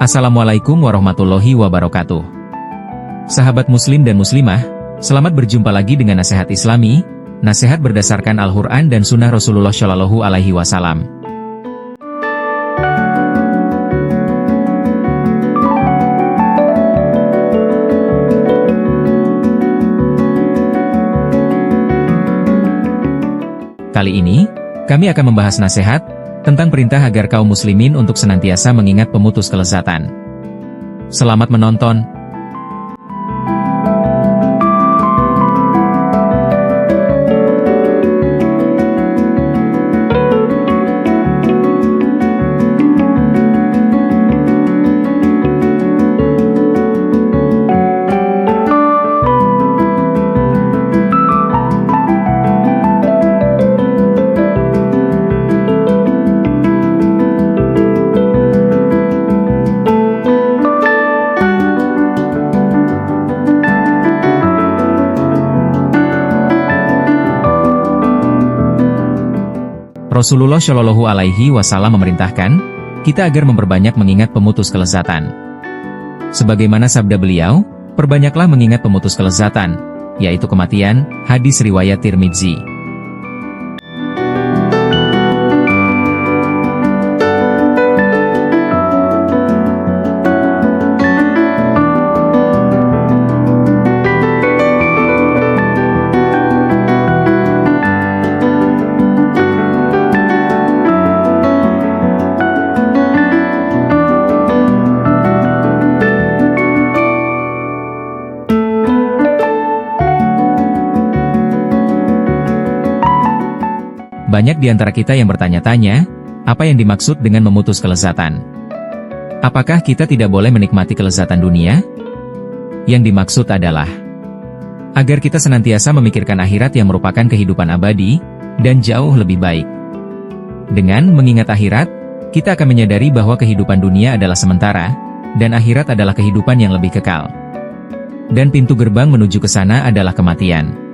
Assalamualaikum warahmatullahi wabarakatuh. Sahabat muslim dan muslimah, selamat berjumpa lagi dengan nasihat Islami, nasihat berdasarkan Al-Quran dan Sunnah Rasulullah Shallallahu Alaihi Wasallam. Kali ini, kami akan membahas nasihat tentang perintah agar kaum muslimin untuk senantiasa mengingat pemutus kelezatan. Selamat menonton. Rasulullah Shallallahu Alaihi Wasallam memerintahkan kita agar memperbanyak mengingat pemutus kelezatan. Sebagaimana sabda beliau, perbanyaklah mengingat pemutus kelezatan, yaitu kematian. Hadis riwayat Tirmidzi. Banyak di antara kita yang bertanya-tanya, apa yang dimaksud dengan memutus kelezatan? Apakah kita tidak boleh menikmati kelezatan dunia? Yang dimaksud adalah agar kita senantiasa memikirkan akhirat yang merupakan kehidupan abadi dan jauh lebih baik. Dengan mengingat akhirat, kita akan menyadari bahwa kehidupan dunia adalah sementara, dan akhirat adalah kehidupan yang lebih kekal. Dan pintu gerbang menuju ke sana adalah kematian.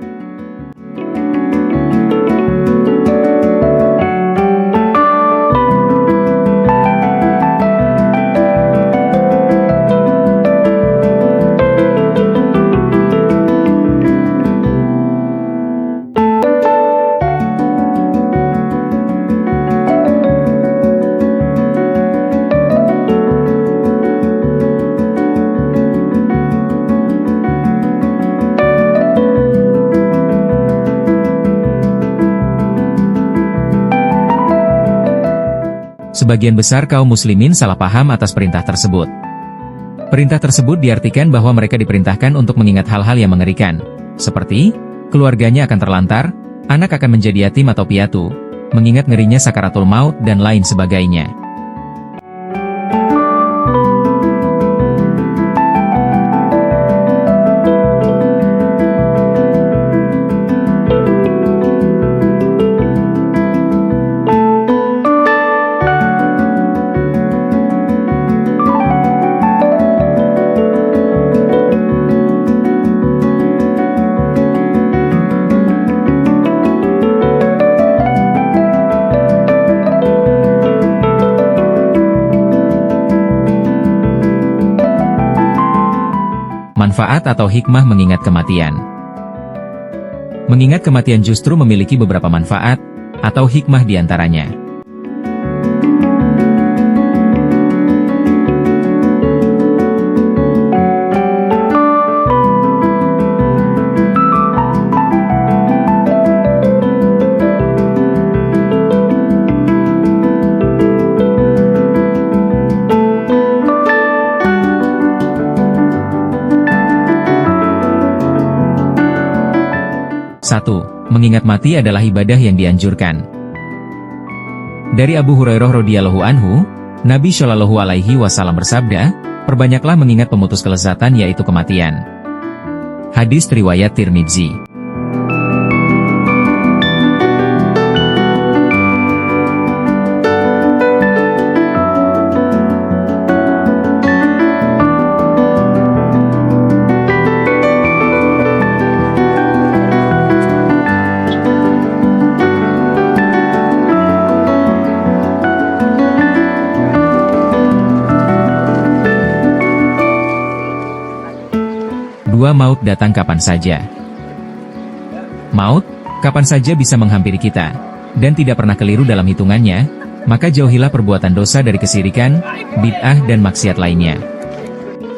Sebagian besar kaum muslimin salah paham atas perintah tersebut. Perintah tersebut diartikan bahwa mereka diperintahkan untuk mengingat hal-hal yang mengerikan, seperti keluarganya akan terlantar, anak akan menjadi yatim atau piatu, mengingat ngerinya sakaratul maut dan lain sebagainya. Manfaat atau hikmah mengingat kematian. Mengingat kematian justru memiliki beberapa manfaat, atau hikmah diantaranya. Satu, mengingat mati adalah ibadah yang dianjurkan. Dari Abu Hurairah radhiyallahu anhu, Nabi Shallallahu Alaihi Wasallam bersabda, perbanyaklah mengingat pemutus kelezatan yaitu kematian. Hadis riwayat Tirmidzi. kedua, maut datang kapan saja. Maut, kapan saja bisa menghampiri kita, dan tidak pernah keliru dalam hitungannya, maka jauhilah perbuatan dosa dari kesyirikan, bid'ah dan maksiat lainnya.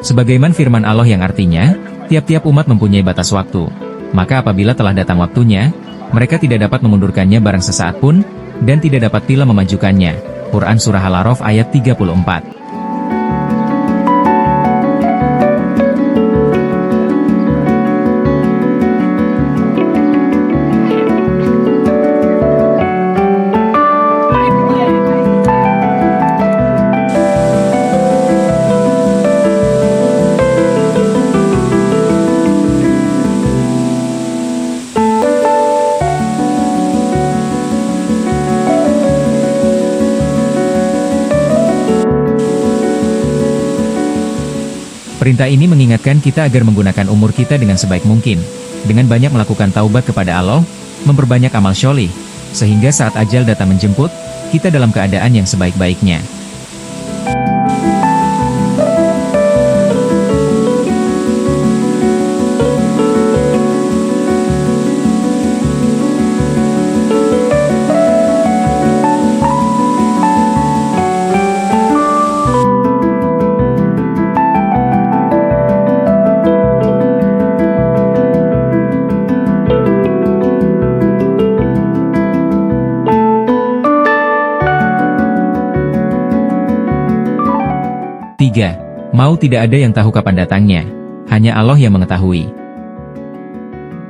Sebagaimana firman Allah yang artinya, tiap-tiap umat mempunyai batas waktu, maka apabila telah datang waktunya, mereka tidak dapat memundurkannya barang sesaat pun, dan tidak dapat pula memajukannya. Quran Surah Al-A'raf ayat 34. Perintah ini mengingatkan kita agar menggunakan umur kita dengan sebaik mungkin, dengan banyak melakukan taubat kepada Allah, memperbanyak amal syolih, sehingga saat ajal datang menjemput, kita dalam keadaan yang sebaik-baiknya. Maut tidak ada yang tahu kapan datangnya, hanya Allah yang mengetahui.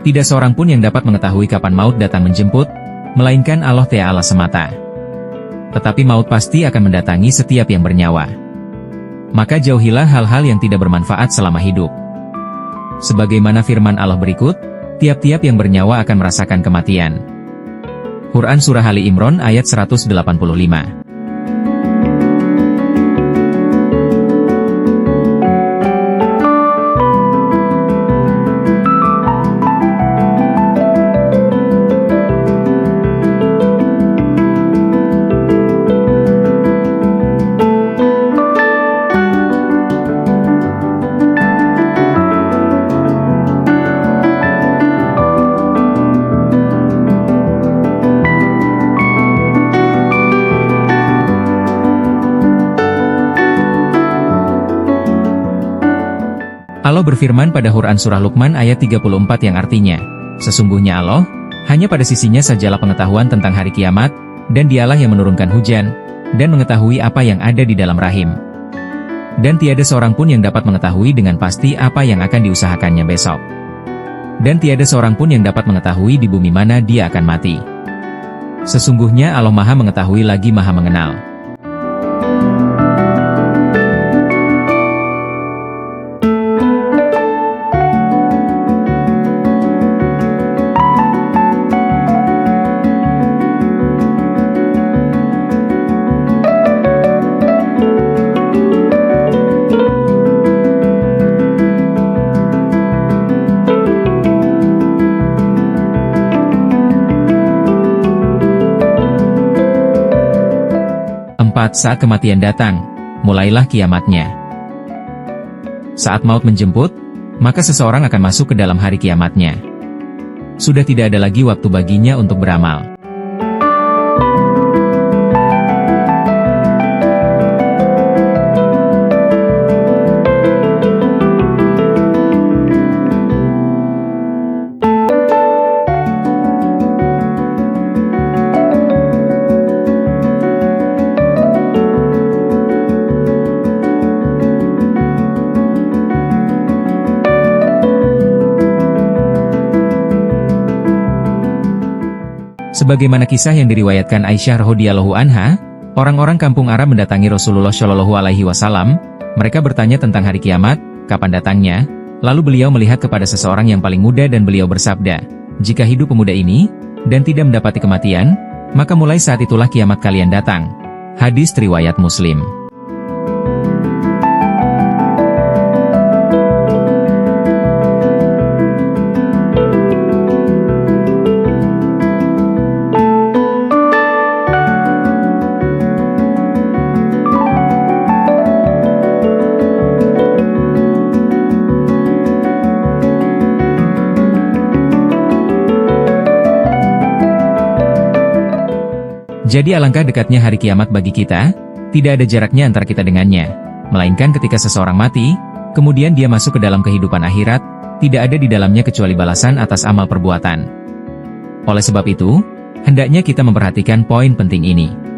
Tidak seorang pun yang dapat mengetahui kapan maut datang menjemput, melainkan Allah Ta'ala semata. Tetapi maut pasti akan mendatangi setiap yang bernyawa. Maka jauhilah hal-hal yang tidak bermanfaat selama hidup. Sebagaimana firman Allah berikut, tiap-tiap yang bernyawa akan merasakan kematian. Quran Surah Ali Imran ayat 185. Allah berfirman pada Quran Surah Luqman ayat 34 yang artinya, sesungguhnya Allah, hanya pada sisinya sajalah pengetahuan tentang hari kiamat, dan dialah yang menurunkan hujan, dan mengetahui apa yang ada di dalam rahim. Dan tiada seorang pun yang dapat mengetahui dengan pasti apa yang akan diusahakannya besok. Dan tiada seorang pun yang dapat mengetahui di bumi mana dia akan mati. Sesungguhnya Allah Maha mengetahui lagi Maha mengenal. Saat kematian datang, mulailah kiamatnya. Saat maut menjemput, maka seseorang akan masuk ke dalam hari kiamatnya. Sudah tidak ada lagi waktu baginya untuk beramal. Sebagaimana kisah yang diriwayatkan Aisyah radhiyallahu anha, orang-orang kampung Arab mendatangi Rasulullah Shallallahu alaihi wasallam. Mereka bertanya tentang hari kiamat, kapan datangnya. Lalu beliau melihat kepada seseorang yang paling muda dan beliau bersabda, "Jika hidup pemuda ini dan tidak mendapati kematian, maka mulai saat itulah kiamat kalian datang." Hadis riwayat Muslim. Jadi alangkah dekatnya hari kiamat bagi kita, tidak ada jaraknya antara kita dengannya. Melainkan ketika seseorang mati, kemudian dia masuk ke dalam kehidupan akhirat, tidak ada di dalamnya kecuali balasan atas amal perbuatan. Oleh sebab itu, hendaknya kita memperhatikan poin penting ini.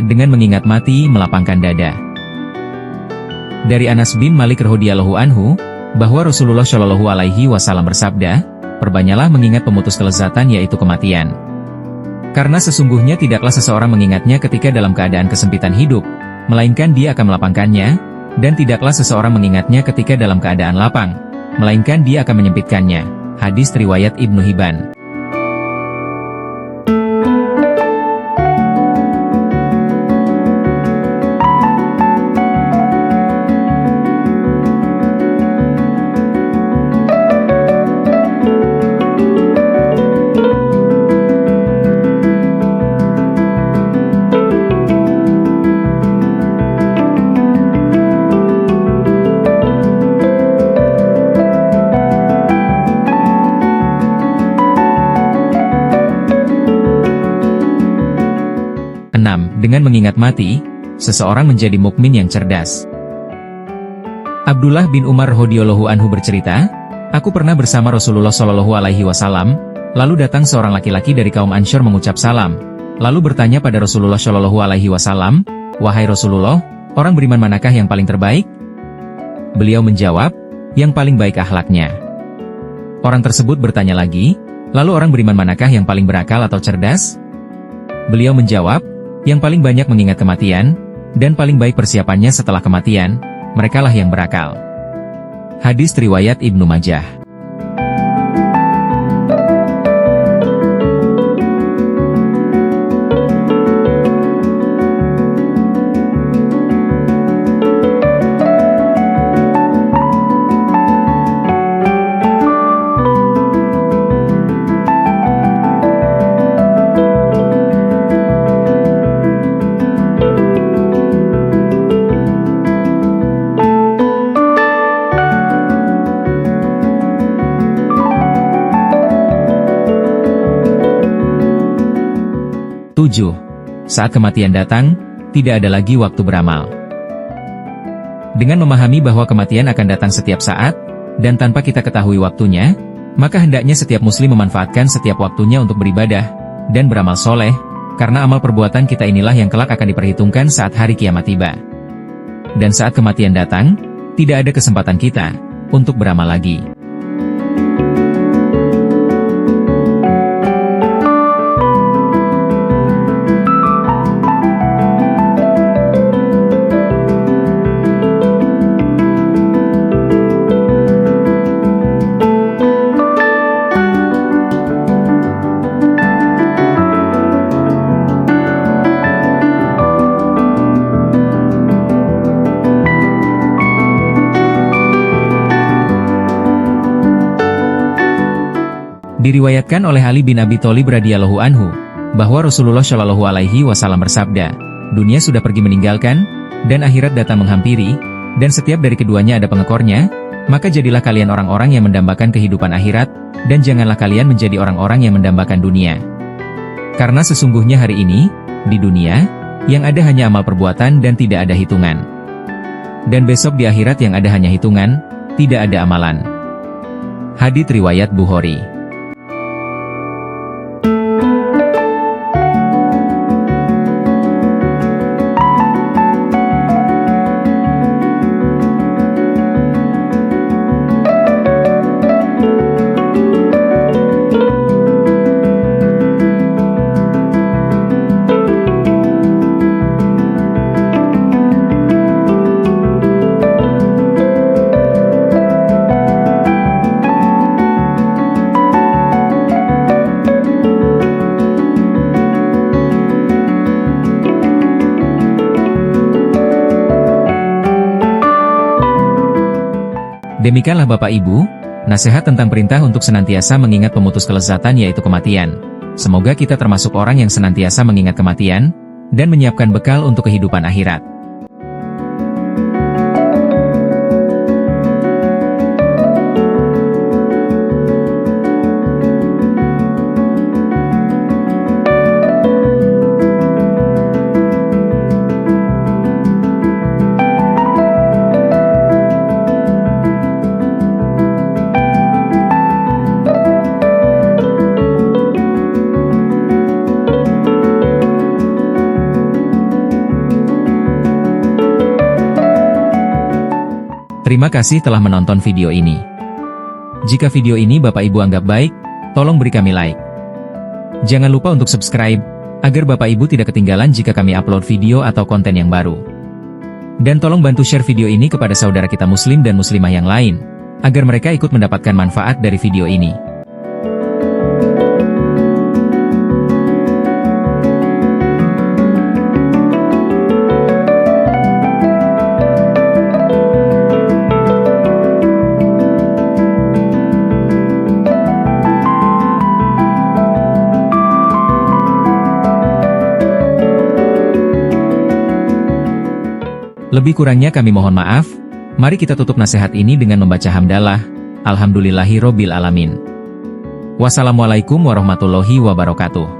Dengan mengingat mati melapangkan dada. Dari Anas bin Malik radhiyallahu anhu, bahwa Rasulullah Shallallahu alaihi wasallam bersabda, "Perbanyaklah mengingat pemutus kelezatan yaitu kematian. Karena sesungguhnya tidaklah seseorang mengingatnya ketika dalam keadaan kesempitan hidup, melainkan dia akan melapangkannya, dan tidaklah seseorang mengingatnya ketika dalam keadaan lapang, melainkan dia akan menyempitkannya." Hadis riwayat Ibnu Hibban. Dengan mengingat mati, seseorang menjadi mukmin yang cerdas. Abdullah bin Umar radhiyallahu anhu bercerita, "Aku pernah bersama Rasulullah Shallallahu alaihi wasallam, lalu datang seorang laki-laki dari kaum Ansyar mengucap salam, lalu bertanya pada Rasulullah Shallallahu alaihi wasallam, 'Wahai Rasulullah, orang beriman manakah yang paling terbaik?' Beliau menjawab, 'Yang paling baik akhlaknya.' Orang tersebut bertanya lagi, 'Lalu orang beriman manakah yang paling berakal atau cerdas?' Beliau menjawab, 'Yang paling banyak mengingat kematian, dan paling baik persiapannya setelah kematian, merekalah yang berakal.'" Hadis riwayat Ibnu Majah. Saat kematian datang, tidak ada lagi waktu beramal. Dengan memahami bahwa kematian akan datang setiap saat, dan tanpa kita ketahui waktunya, maka hendaknya setiap muslim memanfaatkan setiap waktunya untuk beribadah, dan beramal soleh, karena amal perbuatan kita inilah yang kelak akan diperhitungkan saat hari kiamat tiba. Dan saat kematian datang, tidak ada kesempatan kita untuk beramal lagi. Diriwayatkan oleh Ali bin Abi Thalib radhiyallahu anhu, bahwa Rasulullah Shallallahu alaihi wasallam bersabda, "Dunia sudah pergi meninggalkan, dan akhirat datang menghampiri, dan setiap dari keduanya ada pengekornya, maka jadilah kalian orang-orang yang mendambakan kehidupan akhirat, dan janganlah kalian menjadi orang-orang yang mendambakan dunia. Karena sesungguhnya hari ini, di dunia, yang ada hanya amal perbuatan dan tidak ada hitungan. Dan besok di akhirat yang ada hanya hitungan, tidak ada amalan." Hadits riwayat Bukhari. Demikianlah Bapak Ibu, nasihat tentang perintah untuk senantiasa mengingat pemutus kelezatan yaitu kematian. Semoga kita termasuk orang yang senantiasa mengingat kematian, dan menyiapkan bekal untuk kehidupan akhirat. Terima kasih telah menonton video ini. Jika video ini Bapak Ibu anggap baik, tolong beri kami like. Jangan lupa untuk subscribe, agar Bapak Ibu tidak ketinggalan jika kami upload video atau konten yang baru. Dan tolong bantu share video ini kepada saudara kita muslim dan muslimah yang lain, agar mereka ikut mendapatkan manfaat dari video ini. Lebih kurangnya kami mohon maaf. Mari kita tutup nasihat ini dengan membaca hamdalah. Alhamdulillahirobbil alamin. Wassalamualaikum warahmatullahi wabarakatuh.